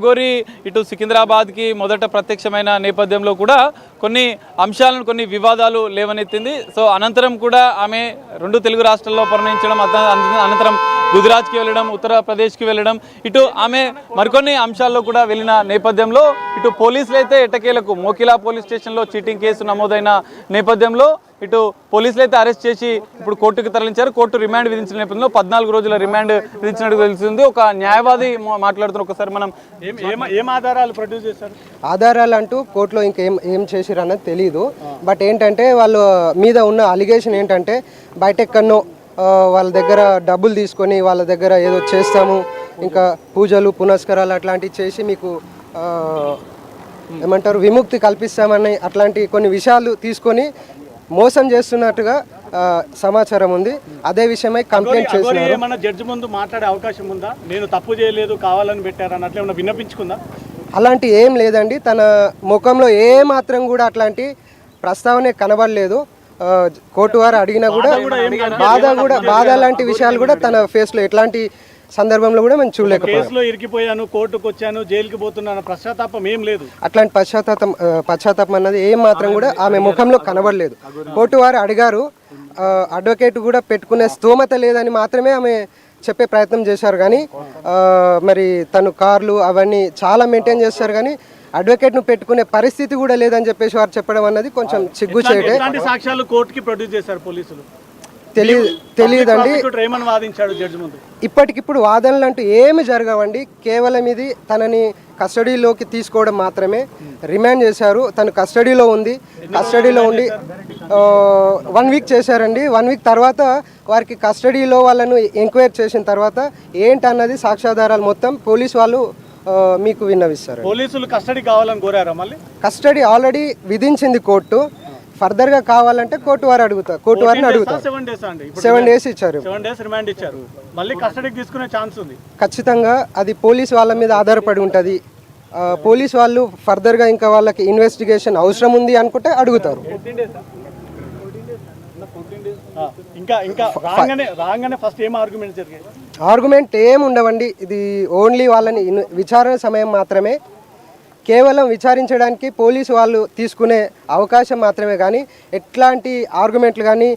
గోరి ఇటు సికింద్రాబాద్కి మొదట ప్రత్యక్షమైన నేపథ్యంలో కూడా కొన్ని అంశాలను కొన్ని వివాదాలు లేవనెత్తింది. సో అనంతరం కూడా ఆమె రెండు తెలుగు రాష్ట్రాల్లో పర్యటించడం, అనంతరం గుజరాత్కి వెళ్ళడం, ఉత్తరప్రదేశ్కి వెళ్ళడం, ఇటు ఆమె మరికొన్ని అంశాల్లో కూడా వెళ్ళిన నేపథ్యంలో ఇటు పోలీసులు అయితే ఎట్టకేలకు మోకిలా పోలీస్ స్టేషన్లో చీటింగ్ కేసు నమోదైన నేపథ్యంలో ఇటు పోలీసులు అయితే అరెస్ట్ చేసి ఇప్పుడు కోర్టుకు తరలించారు. కోర్టు రిమాండ్ విధించిన నేపథ్యంలో 14 రోజుల రిమాండ్ విధించినట్టు తెలిసింది. ఒక న్యాయవాది మాట్లాడుతున్న ఒకసారి మనం ఏం ఆధారాలు ప్రొడ్యూస్ చేశారు? ఆధారాలు అంటూ కోర్టులో ఇంకా ఏం చేసిరు అన్నది తెలియదు. బట్ ఏంటంటే వాళ్ళు మీద ఉన్న అలిగేషన్ ఏంటంటే బయటెక్కడనో వాళ్ళ దగ్గర డబ్బులు తీసుకొని వాళ్ళ దగ్గర ఏదో చేస్తాము, ఇంకా పూజలు పునస్కారాలు అట్లాంటివి చేసి మీకు ఏమంటారు విముక్తి కల్పిస్తామని అట్లాంటి కొన్ని విషయాలు తీసుకొని మోసం చేస్తున్నట్టుగా సమాచారం ఉంది. అదే విషయమై కంప్లైంట్ చేస్తున్నారు. ఏమన్నా జడ్జి ముందు మాట్లాడే అవకాశం ఉందా? నేను తప్పు చేయలేదు, కావాలని పెట్టారని అట్లా ఏమన్నా విన్నపించుకుందా? అలాంటి ఏం లేదండి. తన ముఖంలో ఏ మాత్రం కూడా అట్లాంటి ప్రస్తావనే కనబడలేదు. కోర్టు వారు అడిగినా కూడా బాధ లాంటి విషయాలు కూడా తన ఫేస్లో ఎట్లాంటి సందర్భంలో కూడా మేము చూడలేకపోయాము. ఇరికిపోయాను, కోర్టుకు వచ్చాను, జైలుకి పోతున్నాను పశ్చాత్తాపం ఏం లేదు. అట్లాంటి పశ్చాత్తాపం అన్నది ఏం మాత్రం కూడా ఆమె ముఖంలో కనబడలేదు. కోర్టు వారు అడిగారు, అడ్వకేట్ కూడా పెట్టుకునే స్తోమత లేదని మాత్రమే ఆమె చెప్పే ప్రయత్నం చేశారు. కానీ మరి తను కార్లు అవన్నీ చాలా మెయింటైన్ చేస్తారు, కానీ అడ్వకేట్ను పెట్టుకునే పరిస్థితి కూడా లేదని చెప్పేసి వారు చెప్పడం అన్నది కొంచెం సిగ్గుచేటే. సాక్ష్యాలు కోర్టుకి ప్రొడ్యూస్ చేశారు పోలీసులు? తెలియదండి. ఇప్పటికిప్పుడు వాదనలు అంటూ ఏమి జరగవండి. కేవలం ఇది తనని కస్టడీలోకి తీసుకోవడం మాత్రమే. రిమాండ్ చేశారు, తను కస్టడీలో ఉండి 1 వీక్ చేశారండి. 1 వీక్ తర్వాత వారికి కస్టడీలో వాళ్ళను ఎంక్వైరీ చేసిన తర్వాత ఏంటన్నది సాక్ష్యాధారాలు మొత్తం పోలీసు వాళ్ళు మీకు విన్నవిస్తారు. పోలీసులు కస్టడీ కావాలని కోరారా? మళ్ళీ కస్టడీ ఆల్రెడీ విధించింది కోర్టు. ఫర్దర్ గా కావాలంటే కోర్టు వారిని అడుగుతారు. 7 డేస్ ఇచ్చారు. 7 డేస్ రిమాండ్ ఇచ్చారు. మళ్ళీ కస్టడీకి తీసుకునే ఛాన్స్ ఉంది. ఖచ్చితంగా అది పోలీసు వాళ్ళ మీద ఆధారపడి ఉంటుంది. పోలీసు వాళ్ళు ఫర్దర్ గా ఇంకా వాళ్ళకి ఇన్వెస్టిగేషన్ అవసరం ఉంది అనుకుంటే అడుగుతారు. ఆర్గ్యుమెంట్ ఏం ఉండవండి. ఇది ఓన్లీ వాళ్ళని విచారణ సమయం మాత్రమే. కేవలం విచారించడానికి పోలీసు వాళ్ళు తీసుకునే అవకాశం మాత్రమే, కానీ ఎట్లాంటి ఆర్గ్యుమెంట్లు కానీ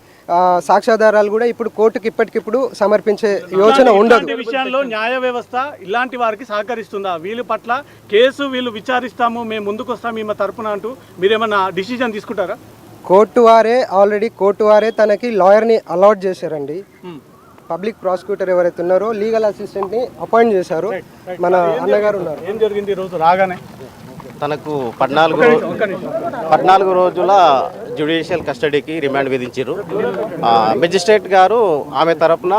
సాక్ష్యాధారాలు కూడా ఇప్పుడు కోర్టుకి ఇప్పటికిప్పుడు సమర్పించే యోచన ఉండదు. విషయంలో న్యాయ వ్యవస్థ ఇలాంటి వారికి సహకరిస్తుందా? వీళ్ళ పట్ల కేసు వీళ్ళు విచారిస్తాము, మేము ముందుకు వస్తాము ఈమె తరపున అంటూ మీరేమన్నా డిసిజన్ తీసుకుంటారా? కోర్టు వారే తనకి లాయర్ని అలాట్ చేశారండి. పబ్లిక్ ప్రాసిక్యూటర్ ఎవరైతే ఉన్నారో లీగల్ అసిస్టెంట్ని అపాయింట్ చేశారు. మన అన్నగారు ఉన్నారు. ఏం జరిగింది ఈరోజు రాగానే? తనకు 14 రోజుల జ్యుడిషియల్ కస్టడీకి రిమాండ్ విధించారు. మెజిస్ట్రేట్ గారు ఆమె తరపున